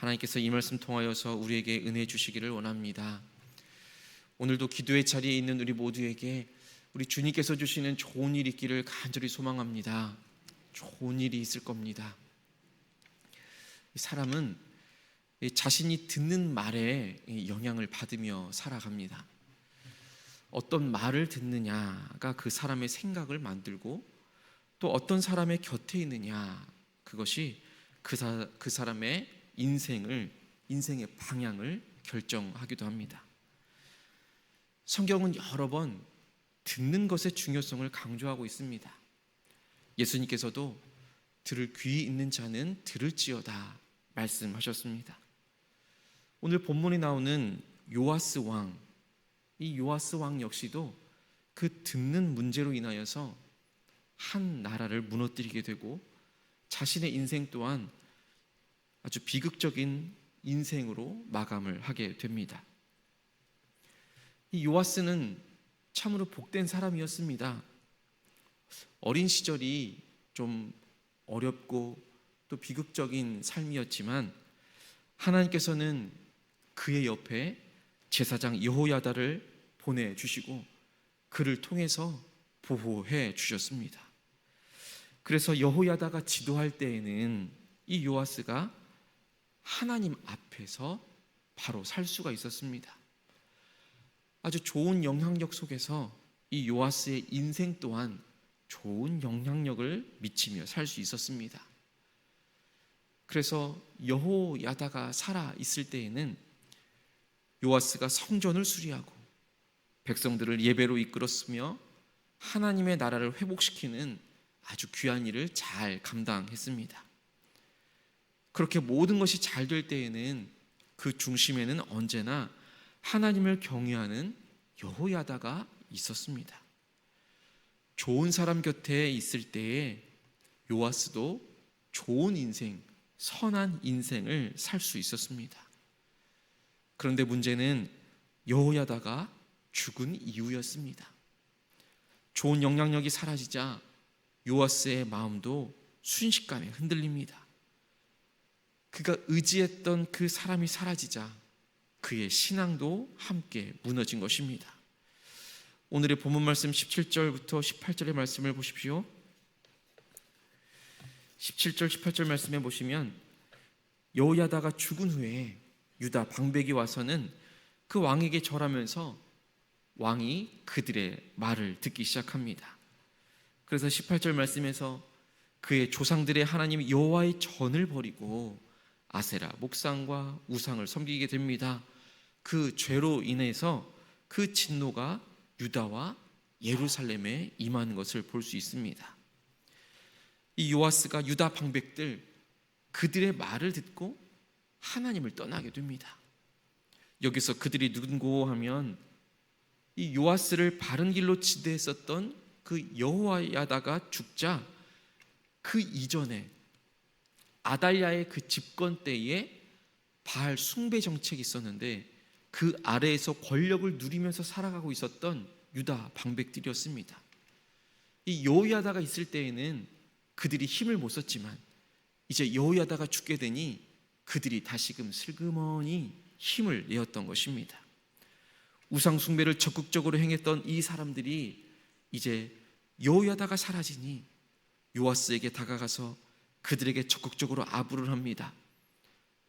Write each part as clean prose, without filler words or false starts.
하나님께서 이 말씀 통하여서 우리에게 은혜 주시기를 원합니다. 오늘도 기도의 자리에 있는 우리 모두에게 우리 주님께서 주시는 좋은 일이 있기를 간절히 소망합니다. 좋은 일이 있을 겁니다. 사람은 자신이 듣는 말에 영향을 받으며 살아갑니다. 어떤 말을 듣느냐가 그 사람의 생각을 만들고, 또 어떤 사람의 곁에 있느냐, 그것이 그 사람의 인생의 방향을 결정하기도 합니다. 성경은 여러 번 듣는 것의 중요성을 강조하고 있습니다. 예수님께서도 들을 귀 있는 자는 들을지어다 말씀하셨습니다. 오늘 본문에 나오는 요아스 왕, 이 요아스 왕 역시도 그 듣는 문제로 인하여서 한 나라를 무너뜨리게 되고, 자신의 인생 또한 아주 비극적인 인생으로 마감을 하게 됩니다. 이 요아스는 참으로 복된 사람이었습니다. 어린 시절이 좀 어렵고 또 비극적인 삶이었지만, 하나님께서는 그의 옆에 제사장 여호야다를 보내주시고 그를 통해서 보호해 주셨습니다. 그래서 여호야다가 지도할 때에는 이 요아스가 하나님 앞에서 바로 살 수가 있었습니다. 아주 좋은 영향력 속에서 이 요아스의 인생 또한 좋은 영향력을 미치며 살 수 있었습니다. 그래서 여호야다가 살아 있을 때에는 요아스가 성전을 수리하고 백성들을 예배로 이끌었으며 하나님의 나라를 회복시키는 아주 귀한 일을 잘 감당했습니다. 그렇게 모든 것이 잘 될 때에는 그 중심에는 언제나 하나님을 경외하는 여호야다가 있었습니다. 좋은 사람 곁에 있을 때에 요아스도 좋은 인생, 선한 인생을 살 수 있었습니다. 그런데 문제는 여호야다가 죽은 이유였습니다. 좋은 영향력이 사라지자 요아스의 마음도 순식간에 흔들립니다. 그가 의지했던 그 사람이 사라지자 그의 신앙도 함께 무너진 것입니다. 오늘의 본문 말씀 17절부터 18절의 말씀을 보십시오. 17절 18절 말씀에 보시면, 여호야다가 죽은 후에 유다 방백이 와서는 그 왕에게 절하면서 왕이 그들의 말을 듣기 시작합니다. 그래서 18절 말씀에서 그의 조상들의 하나님 여호와의 전을 버리고 아세라 목상과 우상을 섬기게 됩니다. 그 죄로 인해서 그 진노가 유다와 예루살렘에 임하는 것을 볼 수 있습니다. 이 요아스가 유다 방백들, 그들의 말을 듣고 하나님을 떠나게 됩니다. 여기서 그들이 누군고 하면, 이 요아스를 바른 길로 지도했었던 그 여호야다가 죽자 그 이전에 아달랴의 그 집권 때에 바알 숭배 정책이 있었는데, 그 아래에서 권력을 누리면서 살아가고 있었던 유다 방백들이었습니다. 이 여호야다가 있을 때에는 그들이 힘을 못 썼지만, 이제 여호야다가 죽게 되니 그들이 다시금 슬그머니 힘을 내었던 것입니다. 우상 숭배를 적극적으로 행했던 이 사람들이 이제 여호야다가 사라지니 요아스에게 다가가서 그들에게 적극적으로 아부를 합니다.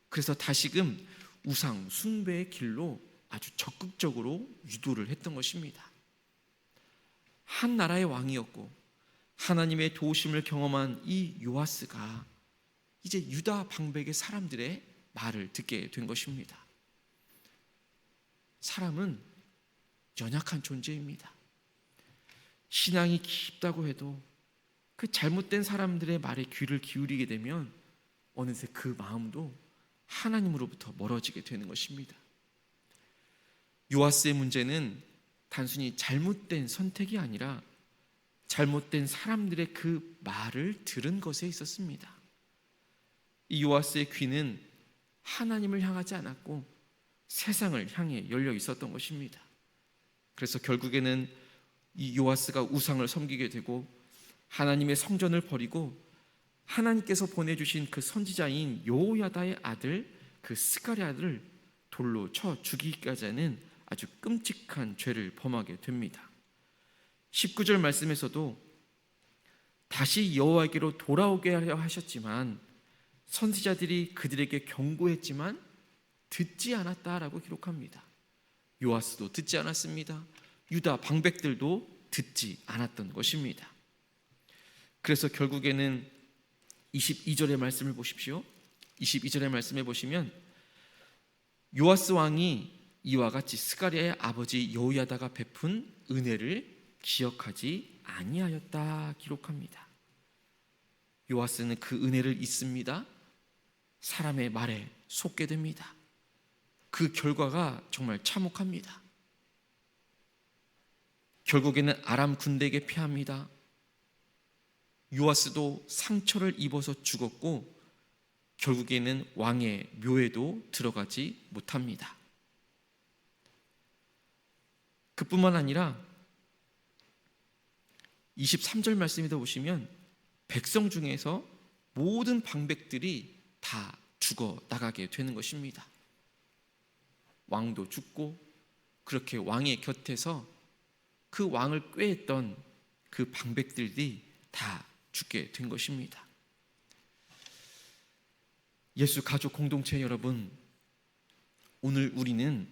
그래서 다시금 우상 숭배의 길로 아주 적극적으로 유도를 했던 것입니다. 한 나라의 왕이었고 하나님의 도우심을 경험한 이 요아스가 이제 유다 방백의 사람들의 말을 듣게 된 것입니다. 사람은 연약한 존재입니다. 신앙이 깊다고 해도 그 잘못된 사람들의 말에 귀를 기울이게 되면 어느새 그 마음도 하나님으로부터 멀어지게 되는 것입니다. 요아스의 문제는 단순히 잘못된 선택이 아니라 잘못된 사람들의 그 말을 들은 것에 있었습니다. 이 요아스의 귀는 하나님을 향하지 않았고 세상을 향해 열려 있었던 것입니다. 그래서 결국에는 이 요아스가 우상을 섬기게 되고 하나님의 성전을 버리고 하나님께서 보내주신 그 선지자인 여호야다의 아들 그 스가랴를 돌로 쳐 죽이기까지 하는 아주 끔찍한 죄를 범하게 됩니다. 19절 말씀에서도 다시 여호와에게로 돌아오게 하려 하셨지만 선지자들이 그들에게 경고했지만 듣지 않았다라고 기록합니다. 요아스도 듣지 않았습니다. 유다 방백들도 듣지 않았던 것입니다. 그래서 결국에는 22절의 말씀을 보십시오. 22절의 말씀에 보시면 요아스 왕이 이와 같이 스가랴의 아버지 여호야다가 베푼 은혜를 기억하지 아니하였다 기록합니다. 요아스는 그 은혜를 잊습니다. 사람의 말에 속게 됩니다. 그 결과가 정말 참혹합니다. 결국에는 아람 군대에게 패합니다. 요아스도 상처를 입어서 죽었고 결국에는 왕의 묘에도 들어가지 못합니다. 그뿐만 아니라 23절 말씀에도 보시면 백성 중에서 모든 방백들이 다 죽어 나가게 되는 것입니다. 왕도 죽고 그렇게 왕의 곁에서 그 왕을 꾀했던 그 방백들이 다 죽게 된 것입니다. 예수 가족 공동체 여러분, 오늘 우리는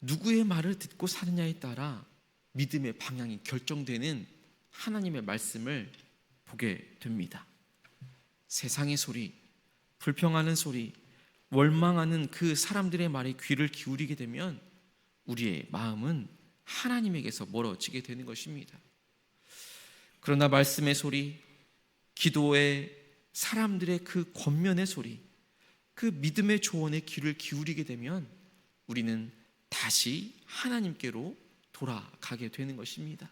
누구의 말을 듣고 사느냐에 따라 믿음의 방향이 결정되는 하나님의 말씀을 보게 됩니다. 세상의 소리, 불평하는 소리, 원망하는 그 사람들의 말에 귀를 기울이게 되면 우리의 마음은 하나님에게서 멀어지게 되는 것입니다. 그러나 말씀의 소리, 기도의 사람들의 그 권면의 소리, 그 믿음의 조언에 귀를 기울이게 되면 우리는 다시 하나님께로 돌아가게 되는 것입니다.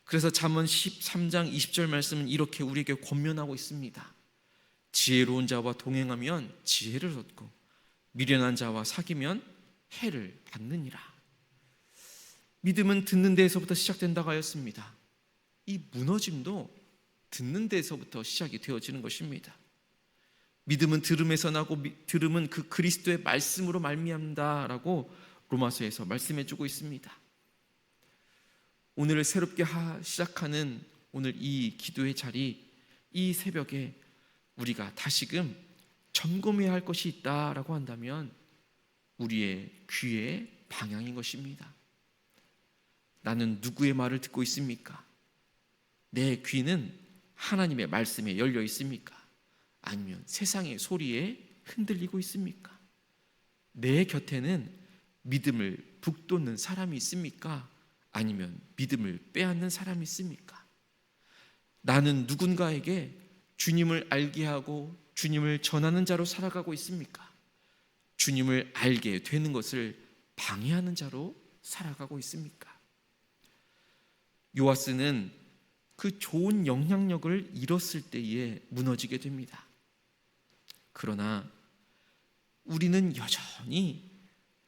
그래서 잠언 13장 20절 말씀은 이렇게 우리에게 권면하고 있습니다. 지혜로운 자와 동행하면 지혜를 얻고 미련한 자와 사귀면 해를 받느니라. 믿음은 듣는 데에서부터 시작된다고 하였습니다. 이 무너짐도 듣는 데에서부터 시작이 되어지는 것입니다. 믿음은 들음에서 나고 들음은 그 그리스도의 말씀으로 말미암다라고 로마서에서 말씀해 주고 있습니다. 오늘을 새롭게 시작하는 오늘 이 기도의 자리, 이 새벽에 우리가 다시금 점검해야 할 것이 있다라고 한다면 우리의 귀의 방향인 것입니다. 나는 누구의 말을 듣고 있습니까? 내 귀는 하나님의 말씀에 열려 있습니까? 아니면 세상의 소리에 흔들리고 있습니까? 내 곁에는 믿음을 북돋는 사람이 있습니까? 아니면 믿음을 빼앗는 사람이 있습니까? 나는 누군가에게 주님을 알게 하고 주님을 전하는 자로 살아가고 있습니까? 주님을 알게 되는 것을 방해하는 자로 살아가고 있습니까? 요아스는 그 좋은 영향력을 잃었을 때에 무너지게 됩니다. 그러나 우리는 여전히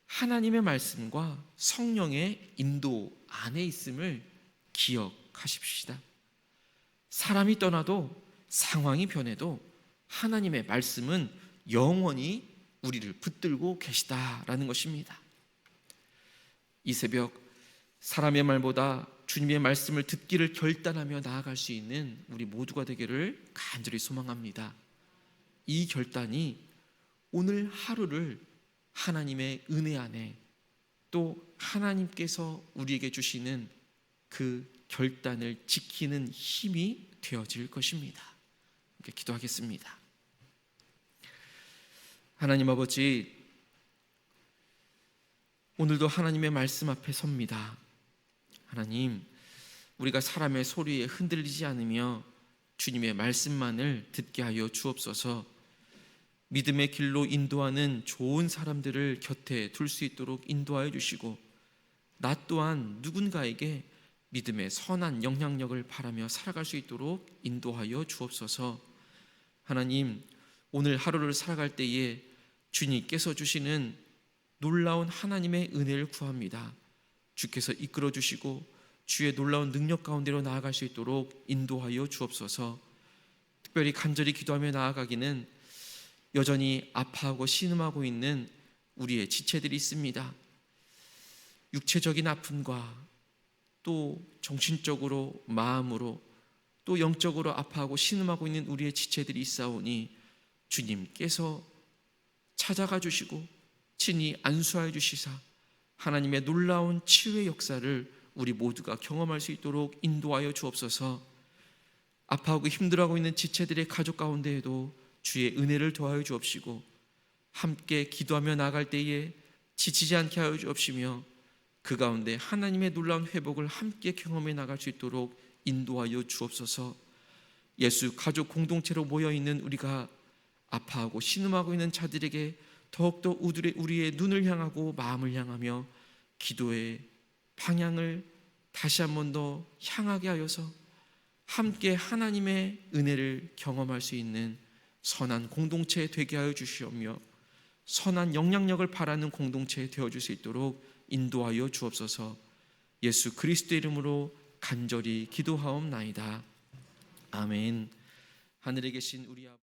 하나님의 말씀과 성령의 인도 안에 있음을 기억하십시다. 사람이 떠나도 상황이 변해도 하나님의 말씀은 영원히 우리를 붙들고 계시다라는 것입니다. 이 새벽 사람의 말보다 주님의 말씀을 듣기를 결단하며 나아갈 수 있는 우리 모두가 되기를 간절히 소망합니다. 이 결단이 오늘 하루를 하나님의 은혜 안에 또 하나님께서 우리에게 주시는 그 결단을 지키는 힘이 되어질 것입니다. 이렇게 기도하겠습니다. 하나님 아버지, 오늘도 하나님의 말씀 앞에 섭니다. 하나님, 우리가 사람의 소리에 흔들리지 않으며 주님의 말씀만을 듣게 하여 주옵소서. 믿음의 길로 인도하는 좋은 사람들을 곁에 둘 수 있도록 인도하여 주시고, 나 또한 누군가에게 믿음의 선한 영향력을 바라며 살아갈 수 있도록 인도하여 주옵소서. 하나님, 오늘 하루를 살아갈 때에 주님께서 주시는 놀라운 하나님의 은혜를 구합니다. 주께서 이끌어 주시고 주의 놀라운 능력 가운데로 나아갈 수 있도록 인도하여 주옵소서. 특별히 간절히 기도하며 나아가기는 여전히 아파하고 신음하고 있는 우리의 지체들이 있습니다. 육체적인 아픔과 또 정신적으로, 마음으로, 또 영적으로 아파하고 신음하고 있는 우리의 지체들이 있사오니 주님께서 찾아가 주시고 친히 안수하여 주시사 하나님의 놀라운 치유의 역사를 우리 모두가 경험할 수 있도록 인도하여 주옵소서. 아파하고 힘들어하고 있는 지체들의 가족 가운데에도 주의 은혜를 더하여 주옵시고 함께 기도하며 나아갈 때에 지치지 않게 하여 주옵시며 그 가운데 하나님의 놀라운 회복을 함께 경험해 나갈 수 있도록 인도하여 주옵소서. 예수 가족 공동체로 모여있는 우리가 아파하고 신음하고 있는 자들에게 더욱더 우리의 눈을 향하고 마음을 향하며 기도의 방향을 다시 한 번 더 향하게 하여서 함께 하나님의 은혜를 경험할 수 있는 선한 공동체 되게 하여 주시오며 선한 영향력을 바라는 공동체 되어줄 수 있도록 인도하여 주옵소서. 예수 그리스도의 이름으로 간절히 기도하옵나이다. 아멘. 하늘에 계신 우리 아버지